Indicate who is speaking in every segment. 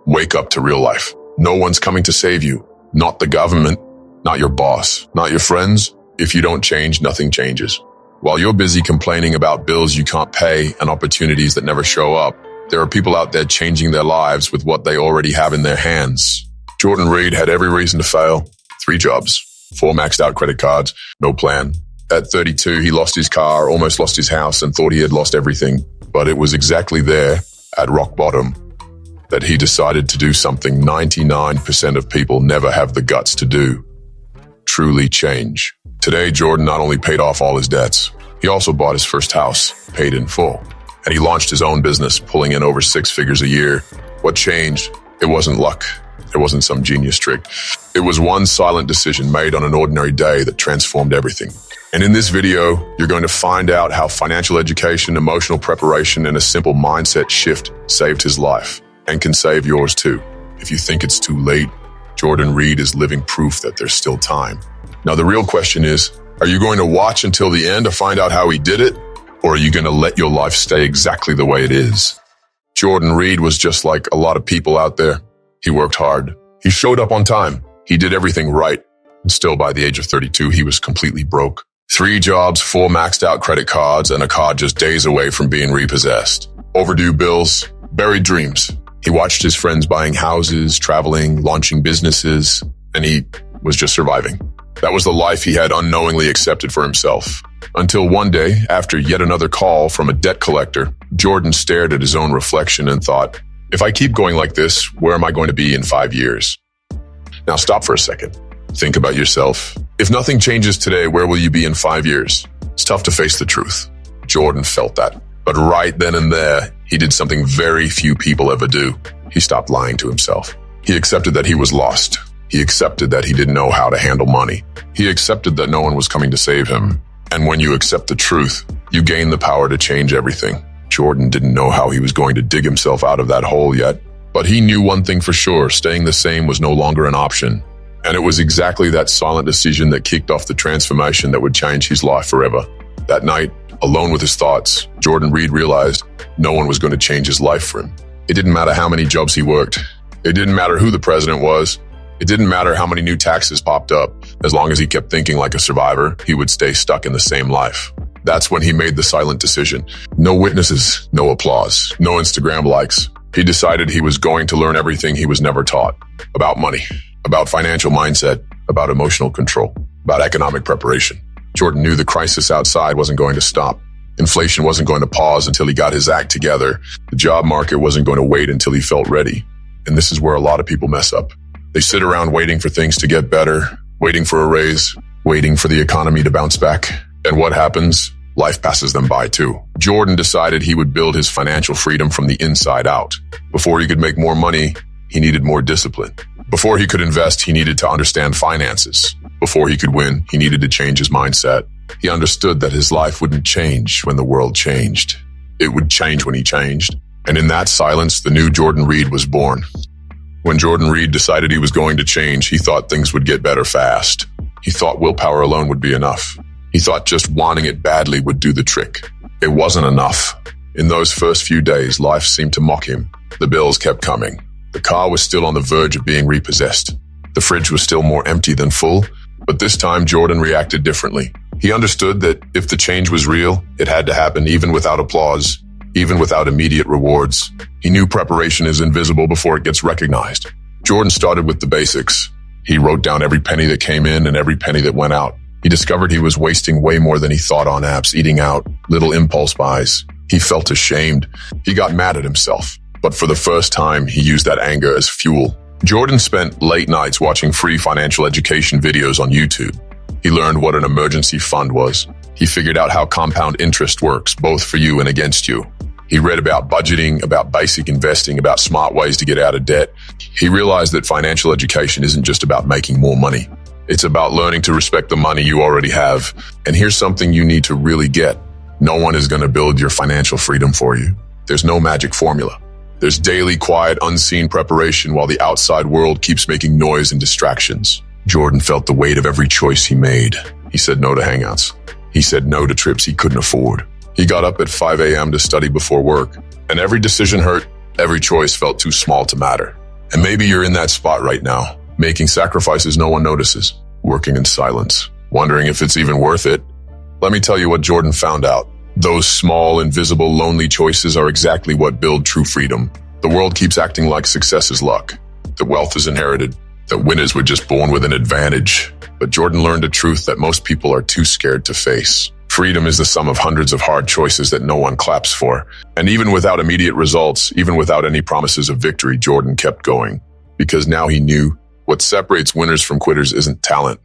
Speaker 1: Wake up to real life. No one's coming to save you. Not the government, not your boss, not your friends. If you don't change, nothing changes. While you're busy complaining about bills you can't pay and opportunities that never show up, there are people out there changing their lives with what they already have in their hands. Jordan Reid had every reason to fail. 3 jobs, 4 maxed out credit cards, no plan. At 32, he lost his car, almost lost his house, and thought he had lost everything. But it was exactly there, at rock bottom, that he decided to do something 99% of people never have the guts to do. Truly change. Today, Jordan not only paid off all his debts, he also bought his first house, paid in full. And he launched his own business, pulling in over 6 figures a year. What changed? It wasn't luck. It wasn't some genius trick. It was one silent decision made on an ordinary day that transformed everything. And in this video, you're going to find out how financial education, emotional preparation, and a simple mindset shift saved his life and can save yours too. If you think it's too late, Jordan Reid is living proof that there's still time. Now, the real question is, are you going to watch until the end to find out how he did it? Or are you going to let your life stay exactly the way it is? Jordan Reid was just like a lot of people out there. He worked hard. He showed up on time. He did everything right. And still, by the age of 32, he was completely broke. 3 jobs, 4 maxed out credit cards, and a car just days away from being repossessed. Overdue bills, buried dreams. He watched his friends buying houses, traveling, launching businesses, and he was just surviving. That was the life he had unknowingly accepted for himself. Until one day, after yet another call from a debt collector, Jordan stared at his own reflection and thought, if I keep going like this, where am I going to be in 5 years? Now stop for a second. Think about yourself. If nothing changes today, where will you be in 5 years? It's tough to face the truth. Jordan felt that. But right then and there, he did something very few people ever do. He stopped lying to himself. He accepted that he was lost. He accepted that he didn't know how to handle money. He accepted that no one was coming to save him. And when you accept the truth, you gain the power to change everything. Jordan didn't know how he was going to dig himself out of that hole yet, but he knew one thing for sure: staying the same was no longer an option. And it was exactly that silent decision that kicked off the transformation that would change his life forever. That night, alone with his thoughts, Jordan Reid realized no one was going to change his life for him. It didn't matter how many jobs he worked. It didn't matter who the president was. It didn't matter how many new taxes popped up. As long as he kept thinking like a survivor, he would stay stuck in the same life. That's when he made the silent decision. No witnesses, no applause, no Instagram likes. He decided he was going to learn everything he was never taught. About money, about financial mindset, about emotional control, about economic preparation. Jordan knew the crisis outside wasn't going to stop. Inflation wasn't going to pause until he got his act together. The job market wasn't going to wait until he felt ready. And this is where a lot of people mess up. They sit around waiting for things to get better, waiting for a raise, waiting for the economy to bounce back. And what happens? Life passes them by too. Jordan decided he would build his financial freedom from the inside out. Before he could make more money, he needed more discipline. Before he could invest, he needed to understand finances. Before he could win, he needed to change his mindset. He understood that his life wouldn't change when the world changed. It would change when he changed. And in that silence, the new Jordan Reid was born. When Jordan Reid decided he was going to change, he thought things would get better fast. He thought willpower alone would be enough. He thought just wanting it badly would do the trick. It wasn't enough. In those first few days, life seemed to mock him. The bills kept coming. The car was still on the verge of being repossessed. The fridge was still more empty than full. But this time, Jordan reacted differently. He understood that if the change was real, it had to happen even without applause, even without immediate rewards. He knew preparation is invisible before it gets recognized. Jordan started with the basics. He wrote down every penny that came in and every penny that went out. He discovered he was wasting way more than he thought on apps, eating out, little impulse buys. He felt ashamed. He got mad at himself. But for the first time, he used that anger as fuel. Jordan spent late nights watching free financial education videos on YouTube. He learned what an emergency fund was. He figured out how compound interest works, both for you and against you. He read about budgeting, about basic investing, about smart ways to get out of debt. He realized that financial education isn't just about making more money. It's about learning to respect the money you already have. And here's something you need to really get. No one is going to build your financial freedom for you. There's no magic formula. There's daily, quiet, unseen preparation while the outside world keeps making noise and distractions. Jordan felt the weight of every choice he made. He said no to hangouts. He said no to trips he couldn't afford. He got up at 5 a.m. to study before work. And every decision hurt. Every choice felt too small to matter. And maybe you're in that spot right now, making sacrifices no one notices, working in silence, wondering if it's even worth it. Let me tell you what Jordan found out. Those small, invisible, lonely choices are exactly what build true freedom. The world keeps acting like success is luck, that wealth is inherited, that winners were just born with an advantage. But Jordan learned a truth that most people are too scared to face. Freedom is the sum of hundreds of hard choices that no one claps for. And even without immediate results, even without any promises of victory, Jordan kept going. Because now he knew what separates winners from quitters isn't talent.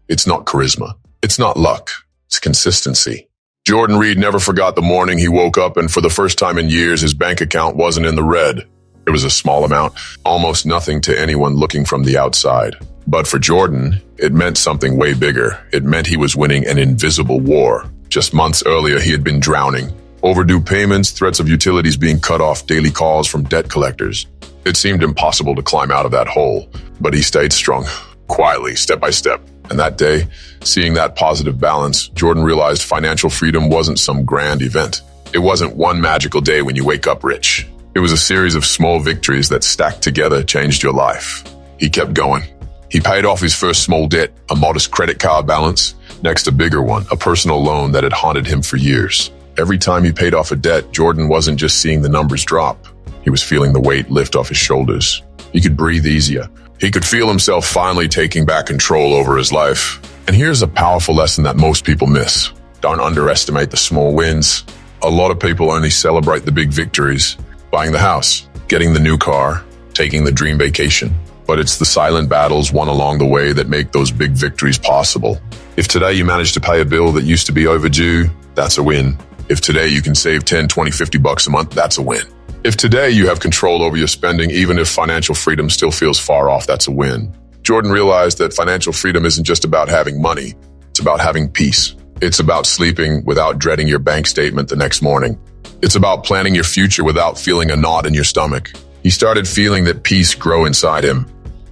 Speaker 1: It's not charisma. It's not luck. It's consistency. Jordan Reid never forgot the morning he woke up and for the first time in years, his bank account wasn't in the red. It was a small amount, almost nothing to anyone looking from the outside. But for Jordan, it meant something way bigger. It meant he was winning an invisible war. Just months earlier, he had been drowning. Overdue payments, threats of utilities being cut off, daily calls from debt collectors. It seemed impossible to climb out of that hole, but he stayed strong, quietly, step by step. And that day, seeing that positive balance, Jordan realized financial freedom wasn't some grand event. It wasn't one magical day when you wake up rich. It was a series of small victories that stacked together changed your life. He kept going. He paid off his first small debt, a modest credit card balance. Next, a bigger one, a personal loan that had haunted him for years. Every time he paid off a debt, Jordan wasn't just seeing the numbers drop. He was feeling the weight lift off his shoulders. He could breathe easier. He could feel himself finally taking back control over his life. And here's a powerful lesson that most people miss. Don't underestimate the small wins. A lot of people only celebrate the big victories. Buying the house, getting the new car, taking the dream vacation. But it's the silent battles won along the way that make those big victories possible. If today you manage to pay a bill that used to be overdue, that's a win. If today you can save 10, 20, 50 bucks a month, that's a win. If today you have control over your spending, even if financial freedom still feels far off, that's a win. Jordan realized that financial freedom isn't just about having money. It's about having peace. It's about sleeping without dreading your bank statement the next morning. It's about planning your future without feeling a knot in your stomach. He started feeling that peace grow inside him,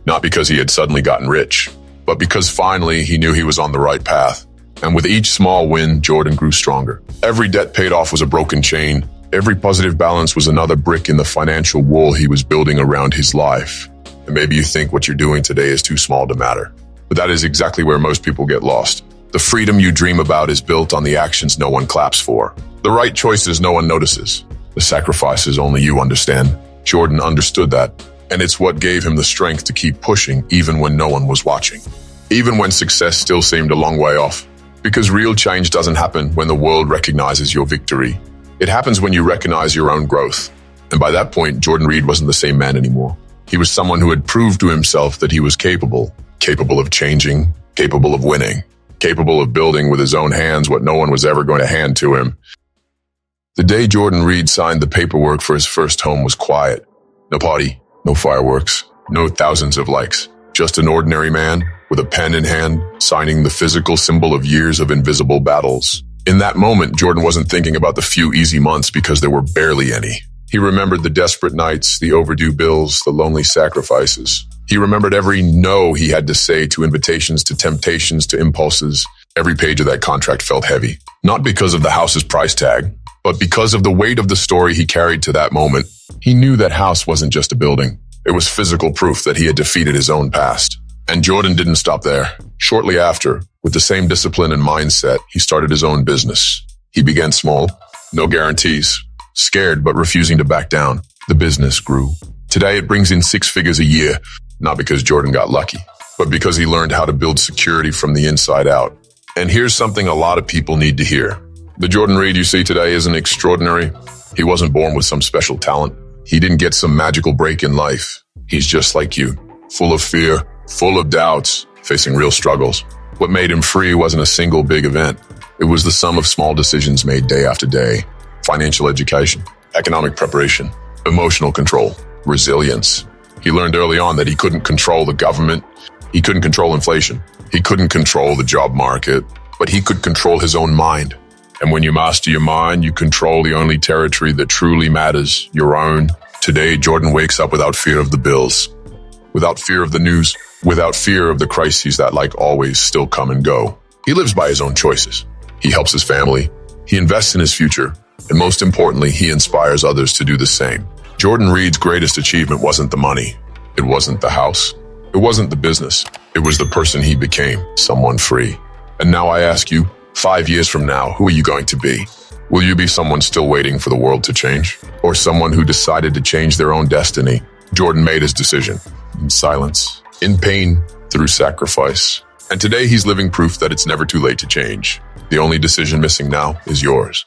Speaker 1: not because he had suddenly gotten rich, but because finally he knew he was on the right path. And with each small win, Jordan grew stronger. Every debt paid off was a broken chain. Every positive balance was another brick in the financial wall he was building around his life. And maybe you think what you're doing today is too small to matter, but that is exactly where most people get lost. The freedom you dream about is built on the actions no one claps for. The right choices no one notices. The sacrifices only you understand. Jordan understood that, and it's what gave him the strength to keep pushing even when no one was watching. Even when success still seemed a long way off. Because real change doesn't happen when the world recognizes your victory. It happens when you recognize your own growth. And by that point, Jordan Reid wasn't the same man anymore. He was someone who had proved to himself that he was capable of changing, capable of winning, capable of building with his own hands what no one was ever going to hand to him. The day Jordan Reid signed the paperwork for his first home was quiet. No party, no fireworks, no thousands of likes. Just an ordinary man with a pen in hand, signing the physical symbol of years of invisible battles. In that moment, Jordan wasn't thinking about the few easy months because there were barely any. He remembered the desperate nights, the overdue bills, the lonely sacrifices. He remembered every no he had to say to invitations, to temptations, to impulses. Every page of that contract felt heavy. Not because of the house's price tag, but because of the weight of the story he carried to that moment. He knew that house wasn't just a building. It was physical proof that he had defeated his own past. And Jordan didn't stop there. Shortly after, with the same discipline and mindset, he started his own business. He began small, no guarantees, scared but refusing to back down. The business grew. Today it brings in 6 figures a year, not because Jordan got lucky, but because he learned how to build security from the inside out. And here's something a lot of people need to hear. The Jordan Reid you see today isn't extraordinary. He wasn't born with some special talent. He didn't get some magical break in life. He's just like you, full of fear, full of doubts, facing real struggles. What made him free wasn't a single big event. It was the sum of small decisions made day after day. Financial education, economic preparation, emotional control, resilience. He learned early on that he couldn't control the government. He couldn't control inflation. He couldn't control the job market, but he could control his own mind. And when you master your mind, you control the only territory that truly matters, your own. Today, Jordan wakes up without fear of the bills, without fear of the news, without fear of the crises that, like always, still come and go. He lives by his own choices. He helps his family. He invests in his future. And most importantly, he inspires others to do the same. Jordan Reid's greatest achievement wasn't the money. It wasn't the house. It wasn't the business. It was the person he became, someone free. And now I ask you, 5 years from now, who are you going to be? Will you be someone still waiting for the world to change? Or someone who decided to change their own destiny? Jordan made his decision, in silence, in pain, through sacrifice. And today he's living proof that it's never too late to change. The only decision missing now is yours.